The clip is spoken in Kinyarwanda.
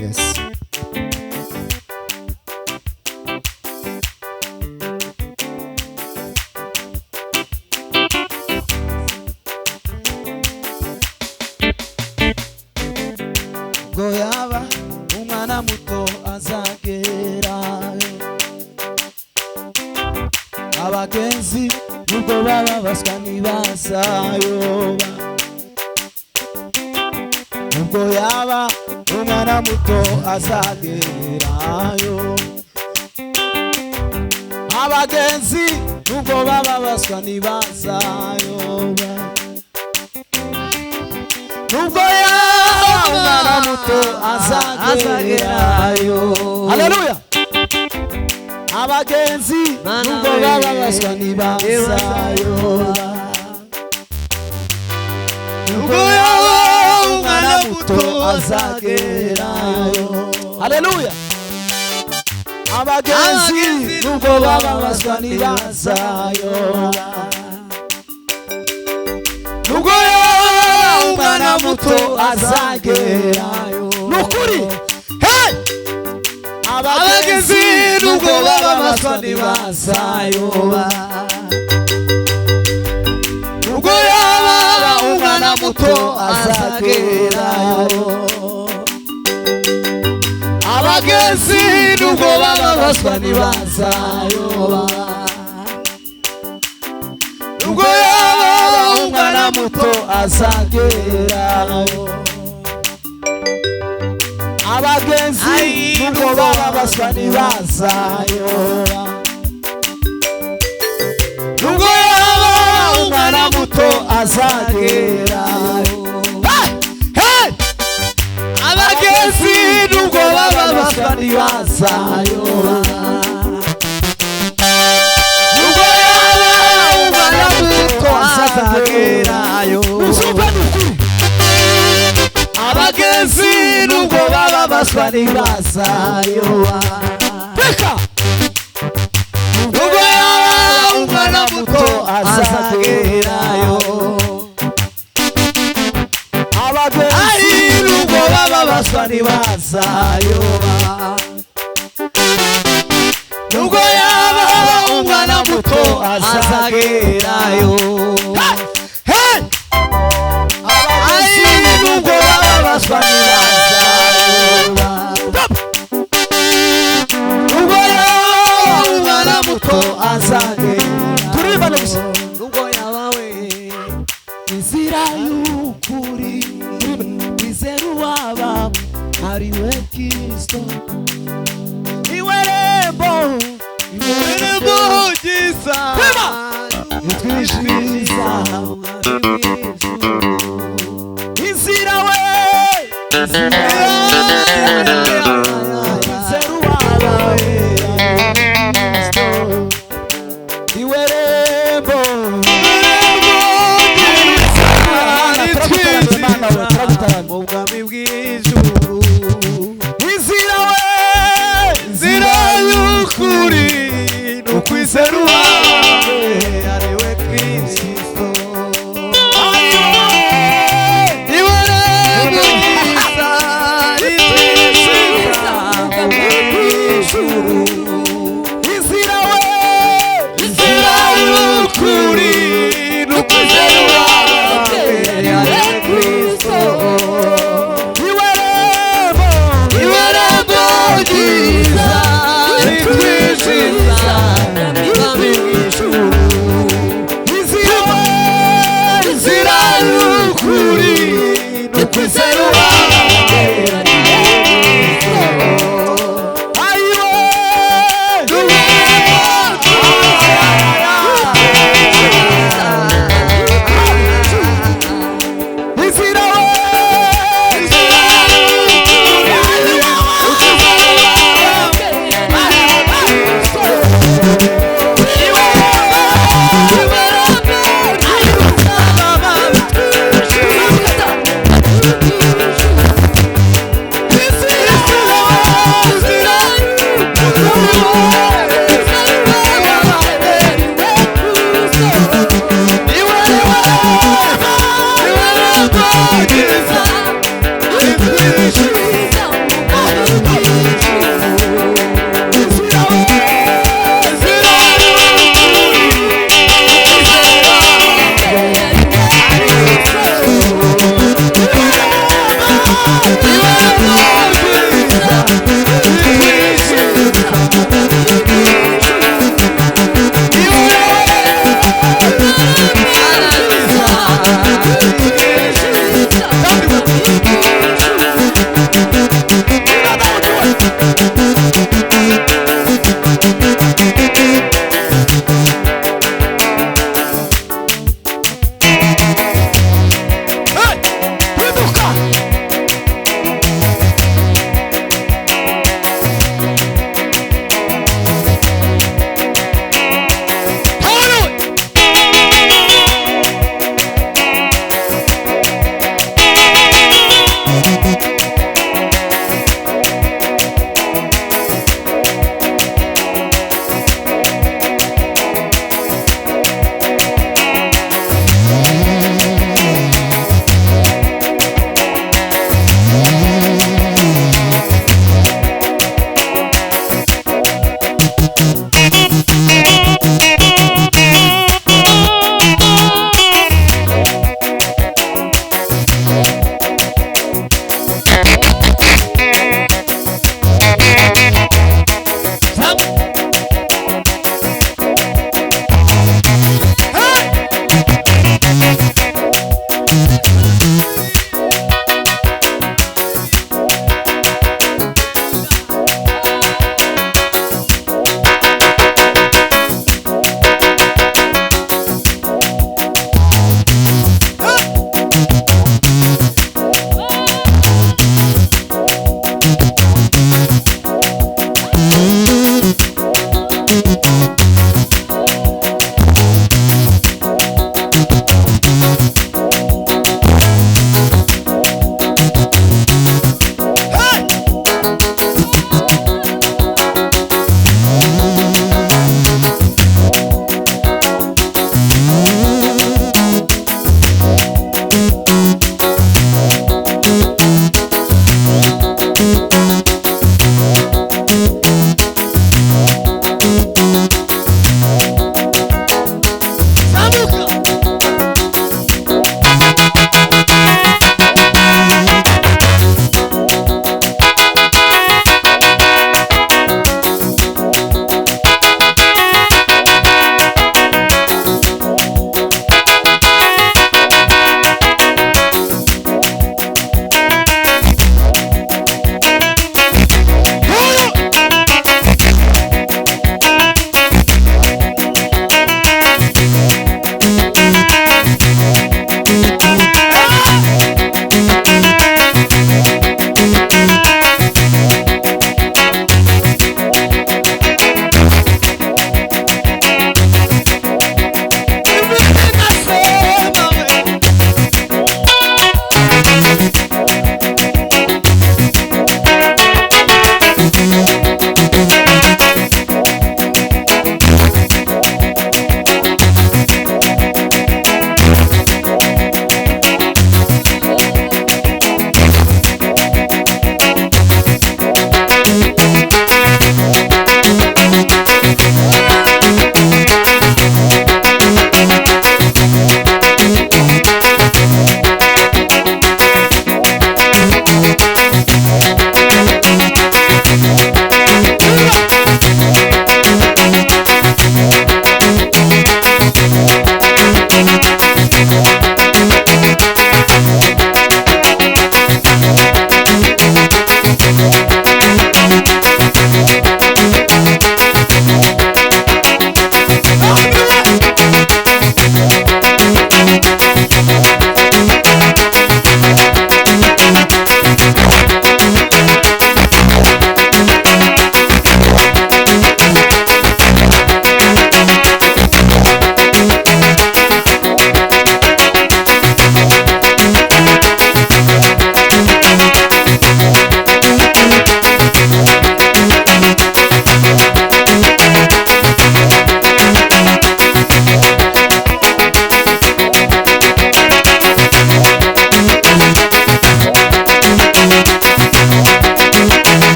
Yes. Goyaba umwana muto azagera abagenzi nubwo baba baswa ntibazayoba nubwo yaba umwana muto azagerayo abagenzi nubwo baba baswa ntibazayoba nubwo yaba umwana muto azagerayo. Haleluya. Abagenzi nubwo baba baswa ntibazayoba nubwo yaba umwana muto azagerayo. Haleluya. Abagenzi nubwo baba baswa ntibazayoba nubwo yaba umwana muto azagerayo. Nukuri. Hey! Abagenzi nubwo baba baswa ntibazayoba nubwo yaba umwana muto azagerayo. Abagenzi nubwo baba baswa ntibazayoba nubwo yaba umwana muto azagerayo. Abagenzi nubwo baba baswa ntibazayoba nubwo yaba umwana muto azagerayo. Abagenzi nubwo baba baswa ntibazayoba nubwo yaba umwana muto azagerayo. Abagenzi nubwo baba baswa ntibazayoba nubwo yaba umwana muto azagerayo. Abagenzi nubwo baba baswa ntibazayoba nubwo yaba umwana muto azagerayo. Abagenzi nubwo baba baswa ntibazayoba nubwo yaba umwana muto azagerayo. Turibana gusa nubwo yaba we inzira y'ukuri izera uwaba ariwe Kristo iwe rembo ryiza itwishiza inzira we izera uwaba iwe rembo mu bwami bw'ijuru. Inzira we inzira y'ukuri n'ukwizera uwawe ariwe Kristo. Iwe rembo ryiza ritwishiza ijuru. Inzira we inzira y'ukuri n'ukwizera uwawe ariwe Kristo. Iwe rembo ryiza ritwishiza ijuru. Inzira y'ukuri n'ukwizera uwawe iwe mubwiza